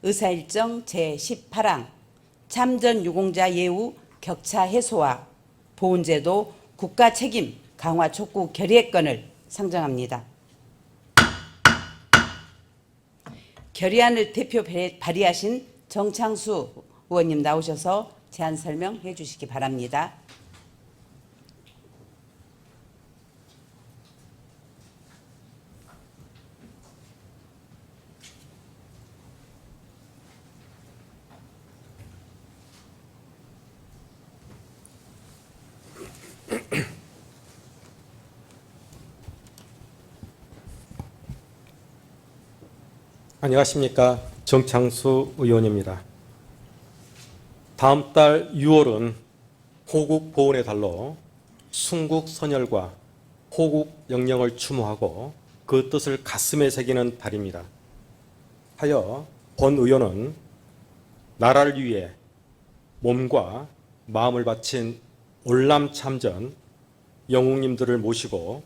의사일정 제18항 참전 유공자 예우 격차 해소와 보훈제도 국가 책임 강화 촉구 결의안을 상정합니다. 결의안을 대표 발의하신 정창수 의원님 나오셔서 제안 설명해 주시기 바랍니다. 안녕하십니까. 정창수 의원입니다. 다음 달 6월은 호국 보훈의 달로 순국 선열과 호국 영령을 추모하고 그 뜻을 가슴에 새기는 달입니다. 하여 본 의원은 나라를 위해 몸과 마음을 바친 올남 참전 영웅님들을 모시고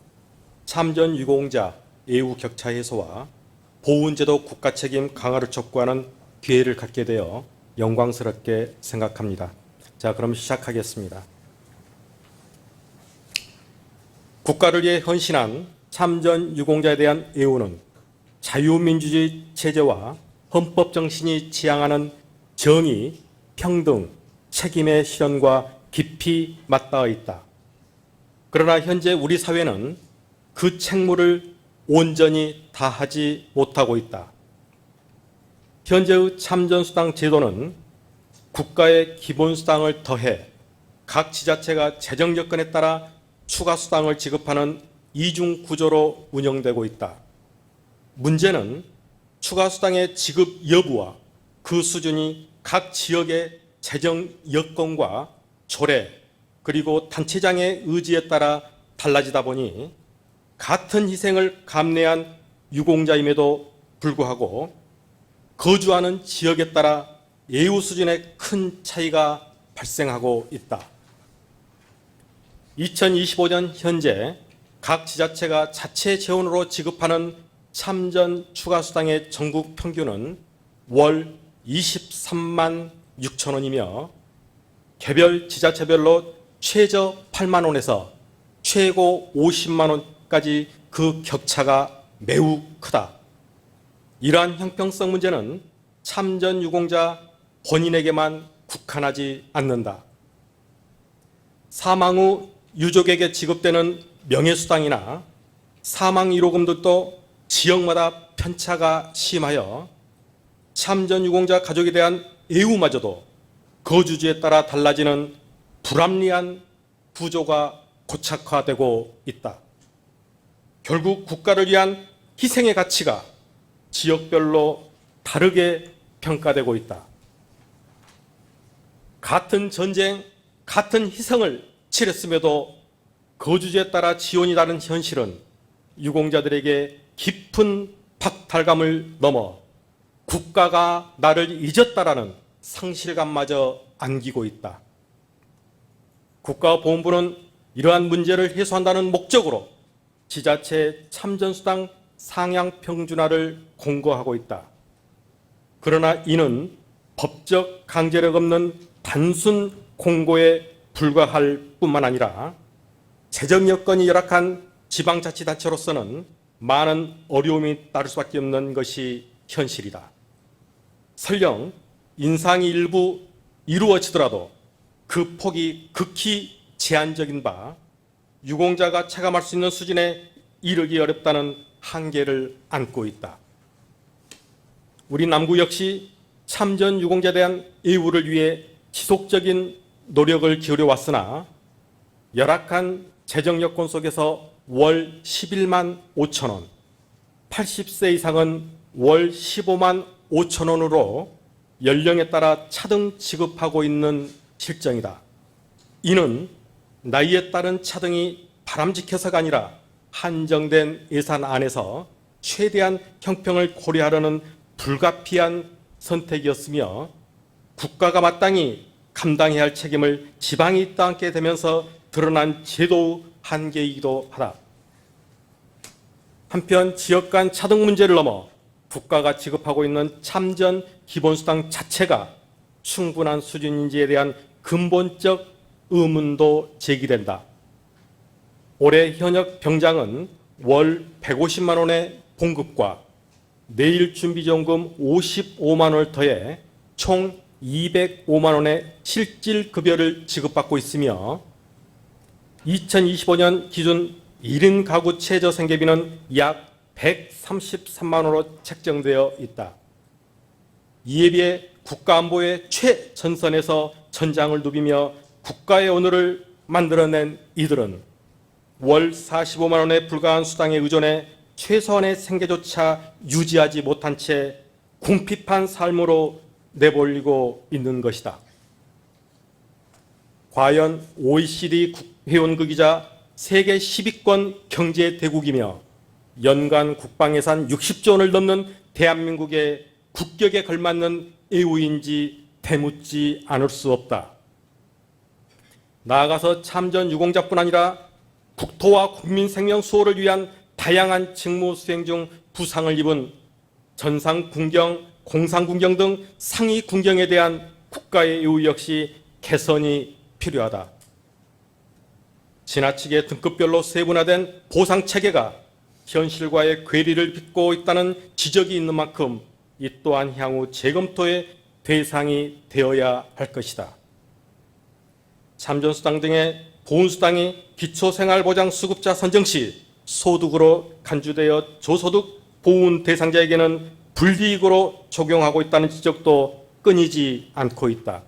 참전 유공자 예우 격차 해소와 보훈제도 국가책임 강화를 촉구하는 기회를 갖게 되어 영광스럽게 생각합니다. 자, 그럼 시작하겠습니다. 국가를 위해 헌신한 참전 유공자에 대한 예우는 자유민주주의 체제와 헌법 정신이 지향하는 정의, 평등, 책임의 실현과 깊이 맞닿아 있다. 그러나 현재 우리 사회는 그 책무를 온전히 다하지 못하고 있다. 현재의 참전수당 제도는 국가의 기본수당을 더해 각 지자체가 재정 여건에 따라 추가 수당을 지급하는 이중 구조로 운영되고 있다. 문제는 추가 수당의 지급 여부와 그 수준이 각 지역의 재정 여건과 조례 그리고 단체장의 의지에 따라 달라지다 보니 같은 희생을 감내한 유공자임에도 불구하고 거주하는 지역에 따라 예우 수준의 큰 차이가 발생하고 있다. 2025년 현재 각 지자체가 자체 재원으로 지급하는 참전 추가수당의 전국 평균은 월 23만 6천 원이며 개별 지자체별로 최저 8만 원에서 최고 50만 원까지 그 격차가 매우 크다. 이러한 형평성 문제는 참전 유공자 본인에게만 국한하지 않는다. 사망 후 유족에게 지급되는 명예수당이나 사망 1호금들도 지역마다 편차가 심하여 참전 유공자 가족에 대한 예우마저도 거주지에 따라 달라지는 불합리한 구조가 고착화되고 있다. 결국 국가를 위한 희생의 가치가 지역별로 다르게 평가되고 있다. 같은 전쟁, 같은 희생을 치렀음에도 거주지에 따라 지원이 다른 현실은 유공자들에게 깊은 박탈감을 넘어 국가가 나를 잊었다라는 상실감마저 안기고 있다. 국가보훈부는 이러한 문제를 해소한다는 목적으로 지자체 참전수당 상향 평준화를 공고하고 있다. 그러나 이는 법적 강제력 없는 단순 공고에 불과할 뿐만 아니라 재정 여건이 열악한 지방자치단체로서는 많은 어려움이 따를 수밖에 없는 것이 현실이다. 설령 인상이 일부 이루어지더라도 그 폭이 극히 제한적인 바 유공자가 체감할 수 있는 수준에 이르기 어렵다는 한계를 안고 있다. 우리 남구 역시 참전 유공자에 대한 예우를 위해 지속적인 노력을 기울여 왔으나 열악한 재정 여건 속에서 월 11만 5천 원, 80세 이상은 월 15만 5천 원으로 연령에 따라 차등 지급하고 있는 실정이다. 이는 나이에 따른 차등이 바람직해서가 아니라 한정된 예산 안에서 최대한 형평을 고려하려는 불가피한 선택이었으며 국가가 마땅히 감당해야 할 책임을 지방이 떠안게 되면서 드러난 제도 한계이기도 하다. 한편 지역 간 차등 문제를 넘어 국가가 지급하고 있는 참전 기본수당 자체가 충분한 수준인지에 대한 근본적 의문도 제기된다. 올해 현역 병장은 월 150만 원의 봉급과 내일 준비지원금 55만 원을 더해 총 205만 원의 실질급여를 지급받고 있으며 2025년 기준 1인 가구 최저 생계비는 약 133만 원으로 책정되어 있다. 이에 비해 국가안보의 최전선에서 전장을 누비며 국가의 오늘을 만들어낸 이들은 월 45만 원에 불과한 수당에 의존해 최소한의 생계조차 유지하지 못한 채 궁핍한 삶으로 내몰리고 있는 것이다. 과연 OECD 회원국이자 세계 10위권 경제 대국이며 연간 국방예산 60조 원을 넘는 대한민국의 국격에 걸맞는 애우인지 되묻지 않을 수 없다. 나아가서 참전 유공자뿐 아니라 국토와 국민 생명 수호를 위한 다양한 직무 수행 중 부상을 입은 전상 군경, 공상 군경 등 상위 군경에 대한 국가의 예우 역시 개선이 필요하다. 지나치게 등급별로 세분화된 보상 체계가 현실과의 괴리를 빚고 있다는 지적이 있는 만큼 이 또한 향후 재검토의 대상이 되어야 할 것이다. 참전수당 등의 보훈수당이 기초생활보장수급자 선정 시 소득으로 간주되어 저소득 보훈 대상자에게는 불이익으로 적용하고 있다는 지적도 끊이지 않고 있다.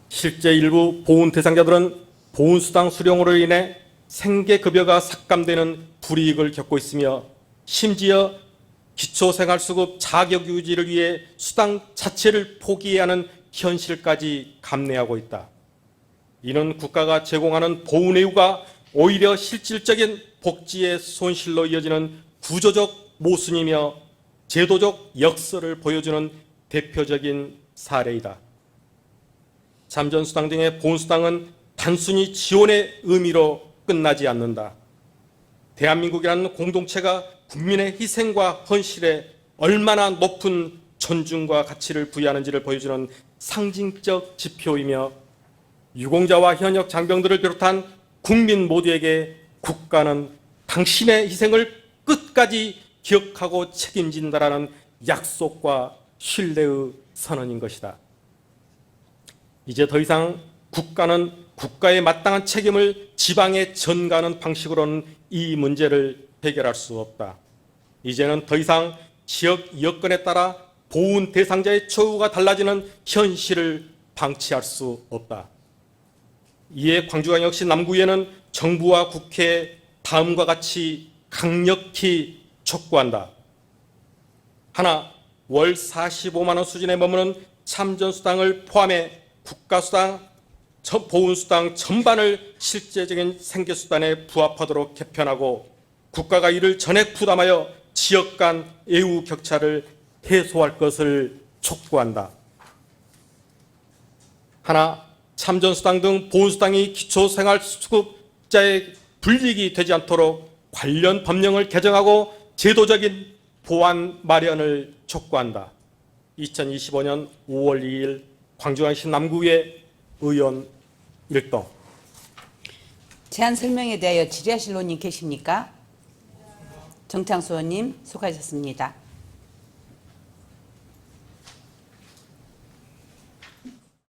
실제 일부 보훈 대상자들은 보훈수당 수령으로 인해 생계급여가 삭감되는 불이익을 겪고 있으며 심지어 기초생활수급 자격 유지를 위해 수당 자체를 포기해야 하는 현실까지 감내하고 있다. 이는 국가가 제공하는 보훈 예우가 오히려 실질적인 복지의 손실로 이어지는 구조적 모순이며 제도적 역설을 보여주는 대표적인 사례이다. 참전수당 등의 보훈수당은 단순히 지원의 의미로 끝나지 않는다. 대한민국이라는 공동체가 국민의 희생과 헌신에 얼마나 높은 존중과 가치를 부여하는지를 보여주는 상징적 지표이며 유공자와 현역 장병들을 비롯한 국민 모두에게 국가는 당신의 희생을 끝까지 기억하고 책임진다라는 약속과 신뢰의 선언인 것이다. 이제 더 이상 국가는 국가의 마땅한 책임을 지방에 전가하는 방식으로는 이 문제를 해결할 수 없다. 이제는 더 이상 지역 여건에 따라 보훈 대상자의 처우가 달라지는 현실을 방치할 수 없다. 이에 광주광역시 남구에는 정부와 국회에 다음과 같이 강력히 촉구한다. 하나, 월 45만 원 수준에 머무는 참전수당을 포함해 국가수당, 보훈수당 전반을 실제적인 생계수단에 부합하도록 개편하고 국가가 이를 전액 부담하여 지역 간 애우 격차를 해소할 것을 촉구한다. 하나, 참전수당 등 보훈수당이 기초생활수급자의 불이익이 되지 않도록 관련 법령을 개정하고 제도적인 보완 마련을 촉구한다. 2025년 5월 2일 광주광역시 남구의 의원 일동. 제안 설명에 대하여 질의하실 의원님 계십니까? 정창수 의원님 수고하셨습니다.